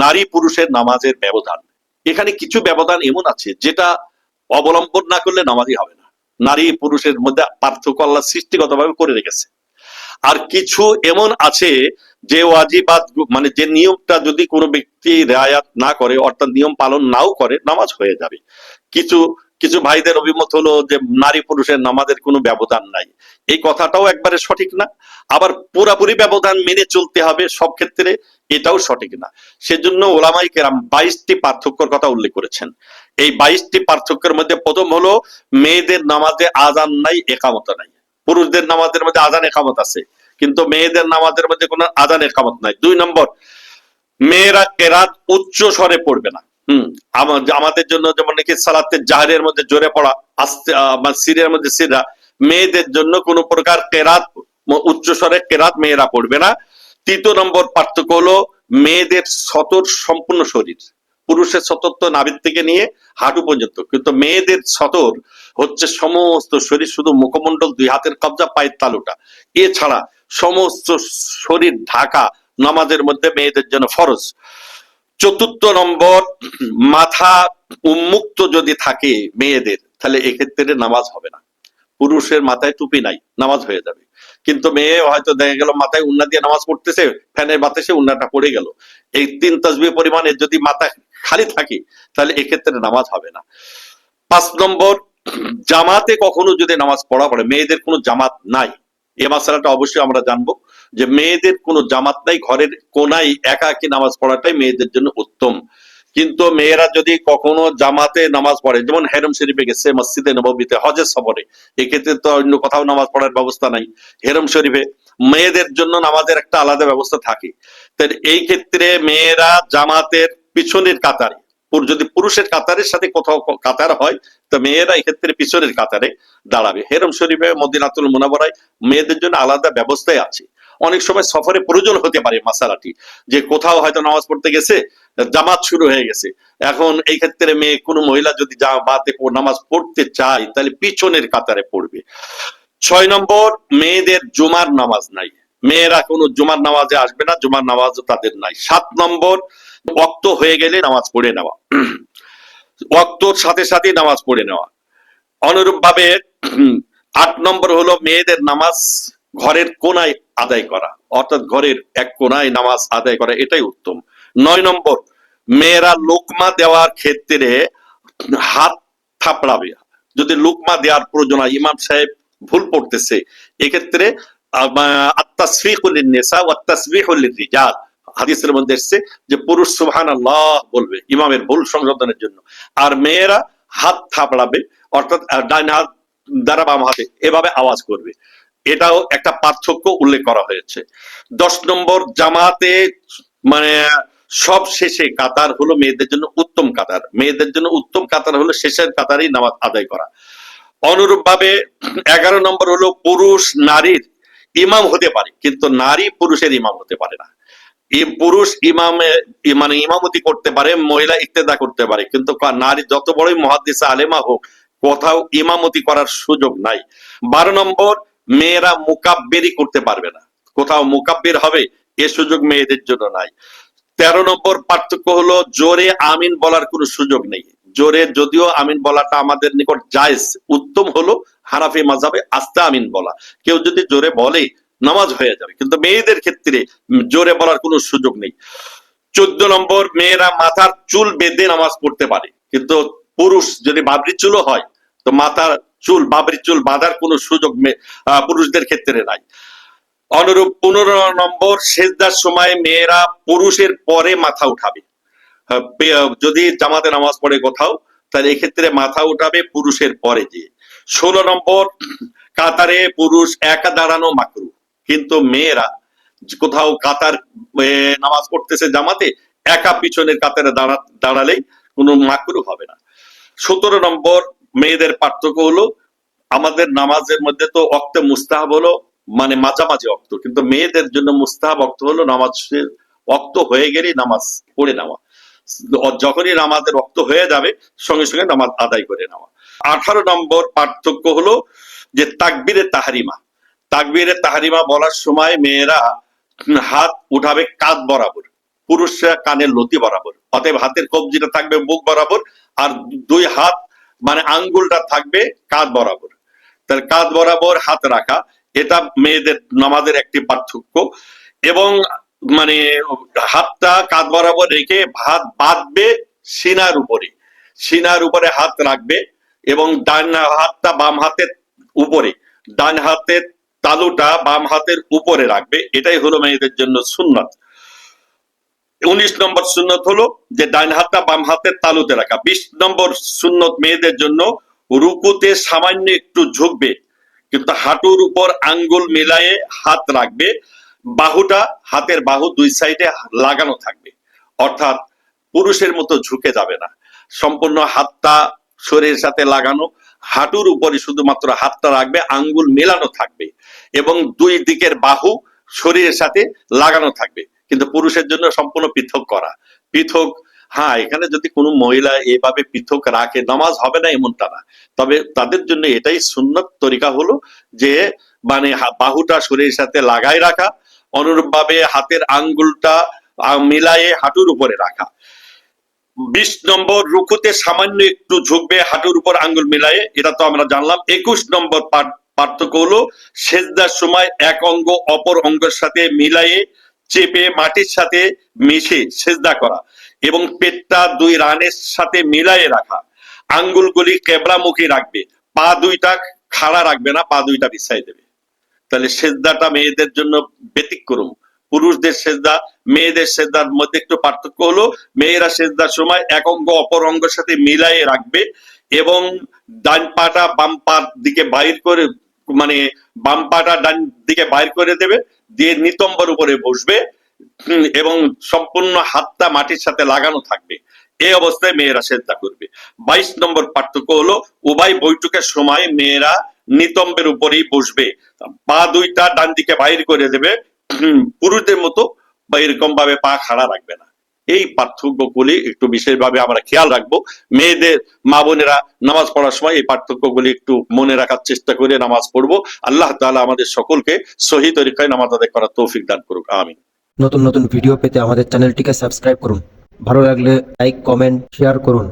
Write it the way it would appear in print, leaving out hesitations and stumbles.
নারী পুরুষের নামাজের ব্যবধান। এখানে কিছু ব্যবধান এমন আছে যেটা অবলম্বন না করলে নামাজই হবে না। নারী পুরুষের মধ্যে পার্থক্য আল্লাহ সৃষ্টিগতভাবে করে রেখেছে। আর কিছু এমন আছে যে ওয়াজিবাত, মানে যে নিয়মটা যদি কোনো ব্যক্তি রেয়াত না করে, অর্থাৎ নিয়ম পালন নাও করে, নামাজ হয়ে যাবে। কিছু কিছু ভাইদের অভিমত হলো যে নারী পুরুষের নামাজের কোনো ব্যবধান নাই। এই কথাটাও একবারে সঠিক না। আবার পুরাপুরি ব্যবধান মেনে চলতে হবে সব ক্ষেত্রে, এটাও সঠিক না। সেজন্য ওলামায়ে কেরাম 22টি পার্থক্যের কথা উল্লেখ করেছেন। এই 22টি পার্থক্যের মধ্যে প্রথম হলো মেয়েদের নামাজে আজান নাই, একামত নাই। পুরুষদের নামাজের মধ্যে আজান একামত আছে, কিন্তু মেয়েদের নামাজের মধ্যে কোনো আজান একামত নাই। 2 নম্বর, মেয়েরা কেরাত উচ্চ স্বরে পড়বে না। আমাদের জন্য যেমন নাকি সালাতের জাহরের মধ্যে জোরে পড়া, আস্তে সিরের মধ্যে সিরা, মেয়েদের জন্য কোনো প্রকার কেরাত উচ্চ স্বরে কেরাত মেয়েরা পড়বে না। 3 নম্বর পার্থক্য হলো মেয়েদের সতর সম্পূর্ণ শরীর। পুরুষের সতর তো নাভির থেকে নিয়ে হাঁটু পর্যন্ত, কিন্তু মেয়েদের সতর হচ্ছে সমস্ত শরীর, শুধু মুখমণ্ডল, 2 হাতের কবজা, পায়ের তালুটা, এছাড়া সমস্ত শরীর ঢাকা নামাজের মধ্যে মেয়েদের জন্য ফরজ। 4 নম্বর, মাথা উন্মুক্ত যদি থাকে মেয়েদের, তাহলে এক্ষেত্রে নামাজ হবে না। পুরুষের মাথায় টুপি নাই, নামাজ হয়ে যাবে। কিন্তু মেয়ে হয়তো দেখা গেল মাথায় উন্না দিয়ে নামাজ পড়তেছে, ফ্যানের বাতাসে উন্নাটা পড়ে গেল, এই 3 তাসবিহ পরিমাণে যদি মাথা খালি থাকে, তাহলে এক্ষেত্রে নামাজ হবে না। 5 নম্বর, জামাতে কখনো যদি নামাজ পড়া পড়ে, মেয়েদের কোনো জামাত নাই, এ মাসালাটা অবশ্যই আমরা জানবো যে মেয়েদের কোনো জামাত নাই, ঘরের কোনায় একাকী নামাজ পড়াটাই মেয়েদের জন্য উত্তম। কিন্তু মেয়েরা যদি কখনো জামাতে নামাজ পড়ে, যেমন হেরম শরীফে গেছে, মসজিদে নববীতে, হজের সফরে, এক্ষেত্রে তো অন্য কোথাও নামাজ পড়ার ব্যবস্থা নাই। হেরম শরীফে মেয়েদের জন্য নামাজের একটা আলাদা ব্যবস্থা থাকে। তাই এই ক্ষেত্রে মেয়েরা জামাতের পিছনের কাতারে, যদি পুরুষের কাতারের সাথে কোথাও কাতার হয়, তো মেয়েরা এক্ষেত্রে পিছনের কাতারে দাঁড়াবে। হেরম শরীফে, মদিনাতুল মুনাওয়ারায় মেয়েদের জন্য আলাদা ব্যবস্থাই আছে। অনেক সময় সফরে প্রয়োজন হতে পারে মাসালাটি, যে কোথাও হয়তো নামাজ পড়তে গেছে, জামাত শুরু হয়ে গেছে, এখন এই ক্ষেত্রে মেয়ে কোনো মহিলা যদি জামাতে নামাজ পড়তে চায়, তাহলে পিছনের কাতারে পড়বে। 6 নম্বর, মেয়েদের জুমার নামাজ নাই, মেয়েরা কোনো জুমার নামাজে আসবে না, জুমার নামাজও তাদের নাই। 7 নম্বর, ওয়াক্ত হয়ে গেলে নামাজ পড়ে নেওয়া, ওয়াক্তর সাথে সাথে নামাজ পড়ে নেওয়া। অনুরূপ ভাবে 8 নম্বর হলো মেয়েদের নামাজ ঘরের কোনায় আদায় করা, অর্থাৎ ঘরের এক কোনায় নামাজ আদায় করা, এটাই উত্তম। 9 নম্বর, মেয়েরা লোকমা দেওয়ার ক্ষেত্রে হাত থাপড়াবে। যদি লোকমা দেওয়ার প্রয়োজন হয়, ইমাম সাহেব ভুল পড়তেছে, এক্ষেত্রে আত-তাসফিকু লিন-নিসা ওয়া তাসবিহু লির-রিজাল, হাদিসের মধ্যে এসেছে যে পুরুষ সুবহানাল্লাহ বলবে ইমামের ভুল সংশোধনের জন্য, আর মেয়েরা হাত থাপড়াবে, অর্থাৎ ডান হাত দ্বারা বাম হাতে এভাবে আওয়াজ করবে। এটাও একটা পার্থক্য উল্লেখ করা হয়েছে। 10 নম্বর, জামাতে মানে সব শেষে কাতার হলো মেয়েদের জন্য উত্তম কাতার, মেয়েদের জন্য উত্তম কাতার হলো শেষের কাতারেই নামাজ আদায় করা। অনুরূপ ভাবে 11 নম্বর হলো পুরুষ নারীর ইমাম হতে পারে, কিন্তু নারী পুরুষের ইমাম হতে পারে না। পুরুষ ইমামে মানে ইমামতি করতে পারে, মহিলা ইক্তেদা করতে পারে, কিন্তু নারী যত বড়ই মুহাদ্দিসা আলেমা হোক, কোথাও ইমামতি করার সুযোগ নাই। 12 নম্বর, মেয়েরা মুকাব্বিরি করতে পারবে না, কোথাও মুকাব্বির হবে এ সুযোগ মেয়েদের জন্য নাই। 13 নম্বর পার্থক্য হলো জোরে আমিন বলার কোনো সুযোগ নেই। জোরে যদিও আমিন বলাটা আমাদের নিকট জায়েজ, উত্তম হলো হানাফি মাযহাবে আস্তে আমিন বলা, কেউ যদি জোরে বলে নামাজ হয়ে যাবে, কিন্তু মেয়েদের ক্ষেত্রে জোরে বলার কোনো সুযোগ নেই। 14 নম্বর, মেয়েরা মাথার চুল বেঁধে নামাজ পড়তে পারে, কিন্তু পুরুষ যদি বাবরি চুলও হয়, তো মাথার চুল বাবরি চুল বাঁধার কোনো সুযোগ পুরুষদের ক্ষেত্রে নাই। অনুরূপ 15 নম্বর, সেজদার সময় মেয়েরা পুরুষের পরে মাথা উঠাবে, যদি জামাতে নামাজ পড়ে কোথাও, তাহলে এক্ষেত্রে মাথা উঠাবে পুরুষের পরে দিয়ে। 16 নম্বর, কাতারে পুরুষ একা দাঁড়ানো মাকরু, কিন্তু মেয়েরা কোথাও কাতার নামাজ পড়তেছে জামাতে, একা পিছনের কাতারে দাঁড়ালেই কোনো মাকরু হবে না। 17 নম্বর, মেয়েদের পার্থক্য হলো আমাদের নামাজের মধ্যে তো ওয়াক্তে মুস্তাহাব হলো মানে মাঝামাঝি ওয়াক্ত, কিন্তু মেয়েদের জন্য মুস্তাহাব ওয়াক্ত হলো নামাজের ওয়াক্ত হয়ে গেলেই নামাজ পড়ে নেওয়া, যখনই নামাজের ওয়াক্ত হয়ে যাবে সঙ্গে সঙ্গে নামাজ আদায় করে নেওয়া। 18 নম্বর পার্থক্য হলো যে তাকবীরে তাহরিমা, তাকবীরে তাহরিমা বলার সময় মেয়েরা হাত উঠাবে কাঁধ বরাবর, পুরুষরা কানের লতি বরাবর, অতএব হাতের কবজিটা থাকবে বুক বরাবর, আর দুই হাত মানে আঙ্গুলটা থাকবে কাঁধ বরাবর। তার কাঁধ বরাবর হাত রাখা, এটা মেয়েদের নামাজের একটি পার্থক্য। এবং মানে হাতটা কাঁধ বরাবর রেখে হাত বাঁধবে সিনার উপরে, সিনার উপরে হাত রাখবে, এবং ডান হাতটা বাম হাতের উপরে, ডান হাতের তালুটা বাম হাতের উপরে রাখবে। এটাই হলো মেয়েদের জন্য সুন্নাত। 19 নম্বর সুন্নত হলো যে ডান হাতটা বাম হাতের তালুতে রাখা। 20 নম্বর সুন্নত মেয়েদের জন্য রুকুতে সামান্য একটু ঝুঁকবে, কিন্তু হাঁটুর উপর আঙ্গুল মিলায়ে হাত রাখবে, বাহুটা হাতের বাহু দুই সাইডে লাগানো থাকবে, অর্থাৎ পুরুষের মতো ঝুঁকে যাবে না, সম্পূর্ণ হাতটা শরীরের সাথে লাগানো, হাঁটুর উপরে শুধুমাত্র হাতটা রাখবে, আঙ্গুল মেলানো থাকবে, এবং দুই দিকের বাহু শরীরের সাথে লাগানো থাকবে, কিন্তু পুরুষের জন্য সম্পূর্ণ পৃথক করা। পৃথক, হ্যাঁ, এখানে যদি কোনো মহিলা এভাবে পৃথক রাখে নামাজ হবে না এমনটা না, তবে তাদের জন্য এটাই সুন্নত তরিকা হলো যে মানে বাহুটা শরীরের সাথে লাগাই রাখা, অনুরূপ ভাবে হাতের আঙ্গুলটা মিলায়ে হাঁটুর উপরে রাখা। 20 নম্বর রুকুতে সামান্য একটু ঝুঁকবে, হাঁটুর উপর আঙ্গুল মিলায়ে, এটা তো আমরা জানলাম। 21 নম্বর পার্থক্য হলো সেজদার সময় এক অঙ্গ অপর অঙ্গের সাথে মিলায়ে চেপে মাটির সাথে মিশে সেজদা করা, এবং পেটটা দুই রানের সাথে মিলায়ে রাখা, আঙ্গুলগুলি কেবলামুখী রাখবে, পা দুইটা খাড়া রাখবে না, পা দুইটা বিছাই দেবে। তাহলে সেজদাটা মেয়েদের জন্য ব্যতিক্রম। পুরুষদের সেজদা মেয়েদের সেজদার মধ্যে একটু পার্থক্য হলো মেয়েরা সেজদার সময় এক অঙ্গ অপর অঙ্গের সাথে মিলায়ে রাখবে, এবং ডান পাটা বাম পার দিকে বাইর করে, মানে বাম পাটা ডান দিকে বাইর করে দেবে, দিয়ে নিতম্বর উপরে বসবে, এবং সম্পূর্ণ হাতটা মাটির সাথে লাগানো থাকবে। এই অবস্থায় মেয়েরা সেজদা করবে। 22 নম্বর পার্থক্য হলো উভয় বৈঠকের সময় মেয়েরা নিতম্বের উপরেই বসবে, পা দুইটা ডান দিকে বাইর করে দেবে, পুরুষদের মতো বা এরকম ভাবে পা খাড়া রাখবে না। এই পার্থক্যগুলি একটু বিশেষভাবে আমরা খেয়াল রাখবো। মেয়েদের মা বোনেরা নামাজ পড়ার সময় এই পার্থক্যগুলি একটু মনে রাখার চেষ্টা করে নামাজ পড়বো। আল্লাহ তাআলা আমাদের সকলকে সহি তরিকায় নামাজ আদায় করার তৌফিক দান করুক, আমিন। নতুন নতুন ভিডিও পেতে আমাদের চ্যানেলটিকে সাবস্ক্রাইব করুন। ভালো লাগলে লাইক, কমেন্ট, শেয়ার করুন।